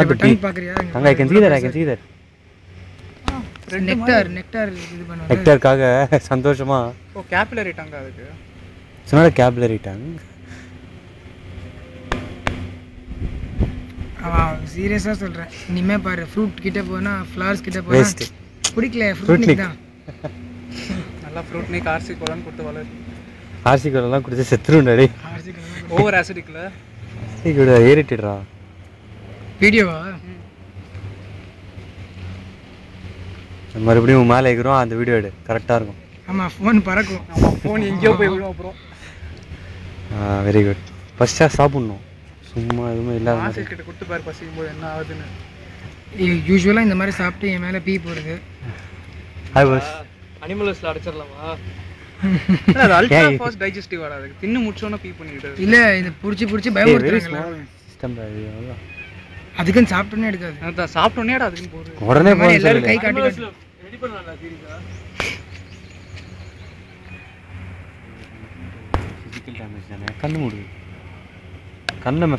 not the bee. I can see that. nectar இது பண்ணுவாங்க. நெக்டார்க்காக சந்தோஷமா. ஓ கேபிலரி டங் அதுக்கு. It's not a capillary tongue. சீரியஸா சொல்றேன். இனிமே பாரு ஃப்ரூட் கிட்ட போனா ஃப்ளவர்ஸ் கிட்ட போனா பிடிக்கல ஃப்ரூட் நிக் தான். நல்லா ஃப்ரூட் நிக் ஆர்சி கோலன் கொடுத்து வளரு. ஆர்சி கோலன்லாம் குடிச்சு செத்துருண்டா. ஓவர் ஆசிடிக்ல. இது ஏறிட்டடா. வீடியோவா? மறுபடியும் மேலே ஏறுறோம் அந்த வீடியோ எடு கரெக்டா இருக்கும். ஆமா ஃபோன் பறக்கும். ஆமா ஃபோன் எங்கயோ போய் விழும் அப்புறம். Very good. ஃபர்ஸ்டா சாப்பிடணும். சும்மா எதுவுமே இல்லாத ஆசிட் கிட்ட குட்டு பாரு பசிக்கும் போது என்ன ஆகுதுன்னு. யூசுவலா இந்த மாதிரி சாப்பிட்டு என் மேல பீ போடுது. ஐ வாஸ் அனிமல்ஸ்ல அடிச்சிரலாமா? அது அல்ட்ரா ஃபாஸ்ட் டைஜஸ்டிவ் ஆடாது. தின்னு முடிச்சோன பீ பண்ணிடுது. இல்ல இது புடிச்சு பயமுறுத்துறாங்க. சிஸ்டம் அது. அதுக்கு சாப்பிட்டோனே எடுக்காது. அதான் சாப்பிட்டோனே அதுக்கு போறது. உடனே போய் எல்லாரும் கை காட்டி ரெடி பண்ணலாம்டா சீரியஸா. ஃபிசிக்கல் டேமேஜ் தானே. கண்ணு மூடு. கண்ணை